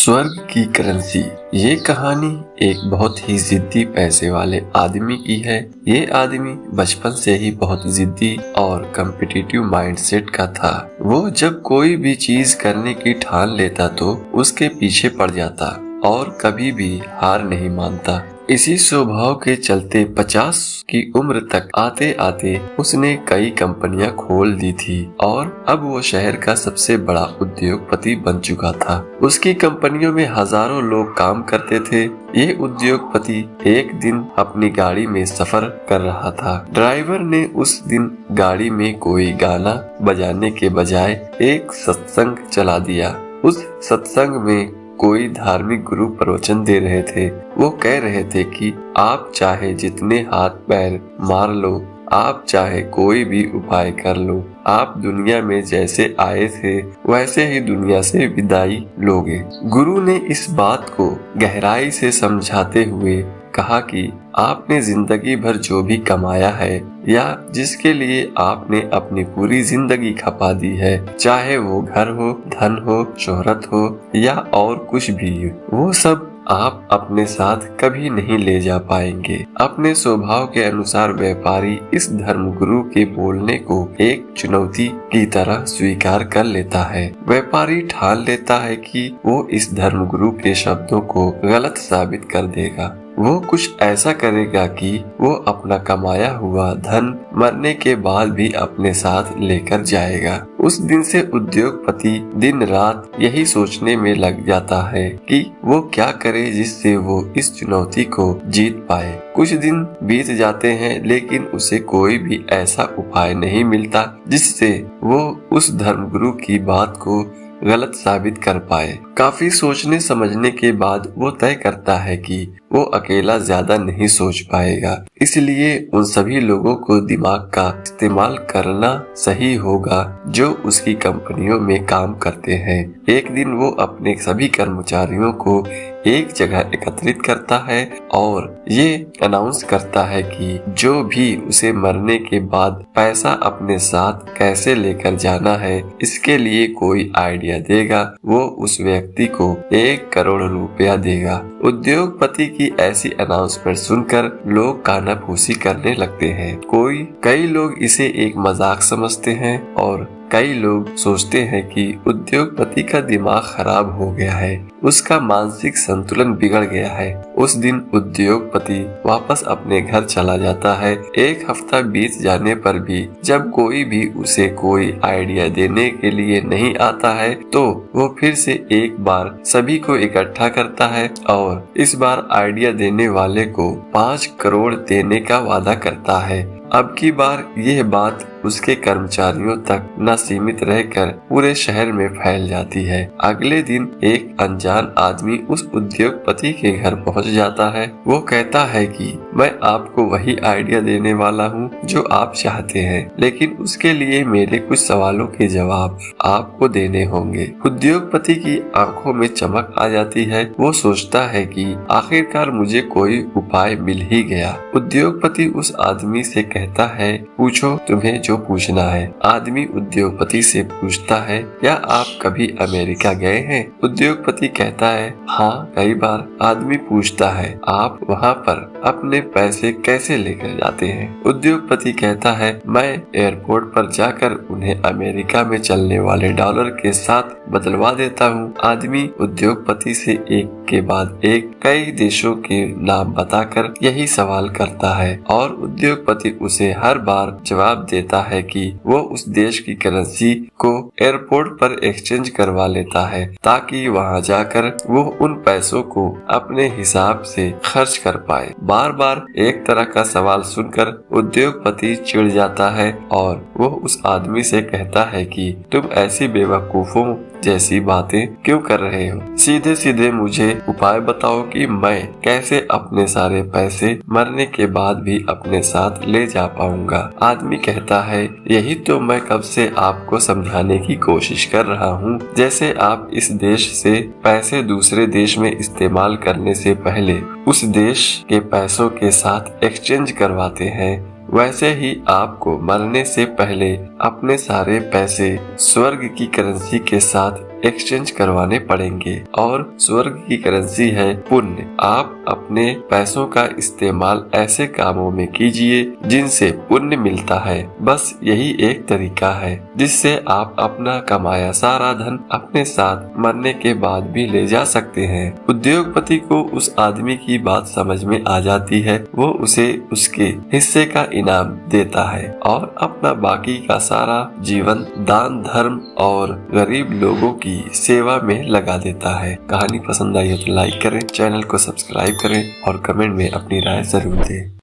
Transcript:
स्वर्ग की करेंसी। ये कहानी एक बहुत ही जिद्दी पैसे वाले आदमी की है। ये आदमी बचपन से ही बहुत जिद्दी और कम्पिटिटिव माइंडसेट का था। वो जब कोई भी चीज करने की ठान लेता तो उसके पीछे पड़ जाता और कभी भी हार नहीं मानता। इसी स्वभाव के चलते 50 की उम्र तक आते आते उसने कई कंपनियां खोल दी थी और अब वो शहर का सबसे बड़ा उद्योगपति बन चुका था। उसकी कंपनियों में हजारों लोग काम करते थे। ये उद्योगपति एक दिन अपनी गाड़ी में सफर कर रहा था। ड्राइवर ने उस दिन गाड़ी में कोई गाना बजाने के बजाय एक सत्संग चला दिया। उस सत्संग में कोई धार्मिक गुरु प्रवचन दे रहे थे। वो कह रहे थे कि आप चाहे जितने हाथ पैर मार लो, आप चाहे कोई भी उपाय कर लो, आप दुनिया में जैसे आए थे वैसे ही दुनिया से विदाई लोगे। गुरु ने इस बात को गहराई से समझाते हुए कहा कि आपने जिंदगी भर जो भी कमाया है या जिसके लिए आपने अपनी पूरी जिंदगी खपा दी है, चाहे वो घर हो, धन हो, शोहरत हो या और कुछ भी, वो सब आप अपने साथ कभी नहीं ले जा पाएंगे। अपने स्वभाव के अनुसार व्यापारी इस धर्मगुरु के बोलने को एक चुनौती की तरह स्वीकार कर लेता है। व्यापारी ठान लेता है कि वो इस धर्मगुरु के शब्दों को गलत साबित कर देगा। वो कुछ ऐसा करेगा कि वो अपना कमाया हुआ धन मरने के बाद भी अपने साथ लेकर जाएगा। उस दिन से उद्योगपति दिन रात यही सोचने में लग जाता है कि वो क्या करे जिससे वो इस चुनौती को जीत पाए। कुछ दिन बीत जाते हैं लेकिन उसे कोई भी ऐसा उपाय नहीं मिलता जिससे वो उस धर्मगुरु की बात को गलत साबित कर पाए। काफी सोचने समझने के बाद वो तय करता है कि वो अकेला ज्यादा नहीं सोच पाएगा, इसलिए उन सभी लोगों को दिमाग का इस्तेमाल करना सही होगा जो उसकी कंपनियों में काम करते हैं। एक दिन वो अपने सभी कर्मचारियों को एक जगह एकत्रित करता है और ये अनाउंस करता है कि जो भी उसे मरने के बाद पैसा अपने साथ कैसे लेकर जाना है, इसके लिए कोई आइडिया देगा वो उस व्यक्ति को 1 करोड़ रुपया देगा। उद्योगपति की ऐसी अनाउंसमेंट सुनकर लोग कानाफूसी करने लगते हैं। कई लोग इसे एक मजाक समझते हैं और कई लोग सोचते हैं कि उद्योगपति का दिमाग खराब हो गया है, उसका मानसिक संतुलन बिगड़ गया है। उस दिन उद्योगपति वापस अपने घर चला जाता है। 1 हफ्ता बीत जाने पर भी जब कोई भी उसे कोई आइडिया देने के लिए नहीं आता है तो वो फिर से एक बार सभी को इकट्ठा करता है और इस बार आइडिया देने वाले को 5 करोड़ देने का वादा करता है। अब की बार यह बात उसके कर्मचारियों तक न सीमित रहकर पूरे शहर में फैल जाती है। अगले दिन एक अनजान आदमी उस उद्योगपति के घर पहुंच जाता है। वो कहता है कि मैं आपको वही आइडिया देने वाला हूँ जो आप चाहते हैं, लेकिन उसके लिए मेरे कुछ सवालों के जवाब आपको देने होंगे। उद्योगपति की आंखों में चमक आ जाती है। वो सोचता है कि आखिरकार मुझे कोई उपाय मिल ही गया। उद्योगपति उस आदमी से कहता है, पूछो, तुम्हें जो पूछना है। आदमी उद्योगपति से पूछता है, क्या आप कभी अमेरिका गए हैं? उद्योगपति कहता है, हाँ कई बार। आदमी पूछता है, आप वहाँ पर अपने पैसे कैसे लेकर जाते हैं? उद्योगपति कहता है, मैं एयरपोर्ट पर जाकर उन्हें अमेरिका में चलने वाले डॉलर के साथ बदलवा देता हूँ। आदमी उद्योगपति से एक के बाद एक कई देशों के नाम बताकर यही सवाल करता है और उद्योगपति उसे हर बार जवाब देता है कि वो उस देश की करेंसी को एयरपोर्ट पर एक्सचेंज करवा लेता है ताकि वहां जाकर वो उन पैसों को अपने हिसाब से खर्च कर पाए। बार बार एक तरह का सवाल सुनकर उद्योगपति चिढ़ जाता है और वो उस आदमी से कहता है कि तुम ऐसी बेवकूफों जैसी बातें क्यों कर रहे हो? सीधे सीधे मुझे उपाय बताओ कि मैं कैसे अपने सारे पैसे मरने के बाद भी अपने साथ ले जा पाऊंगा। आदमी कहता है, यही तो मैं कब से आपको समझाने की कोशिश कर रहा हूँ। जैसे आप इस देश से पैसे दूसरे देश में इस्तेमाल करने से पहले उस देश के पैसों के साथ एक्सचेंज करवाते हैं, वैसे ही आपको मरने से पहले अपने सारे पैसे स्वर्ग की करेंसी के साथ एक्सचेंज करवाने पड़ेंगे और स्वर्ग की करेंसी है पुण्य। आप अपने पैसों का इस्तेमाल ऐसे कामों में कीजिए जिनसे पुण्य मिलता है। बस यही एक तरीका है जिससे आप अपना कमाया सारा धन अपने साथ मरने के बाद भी ले जा सकते हैं। उद्योगपति को उस आदमी की बात समझ में आ जाती है। वो उसे उसके हिस्से का इनाम देता है और अपना बाकी का सारा जीवन दान धर्म और गरीब लोगों की सेवा में लगा देता है। कहानी पसंद आई हो तो लाइक करें, चैनल को सब्सक्राइब करें और कमेंट में अपनी राय जरूर दें।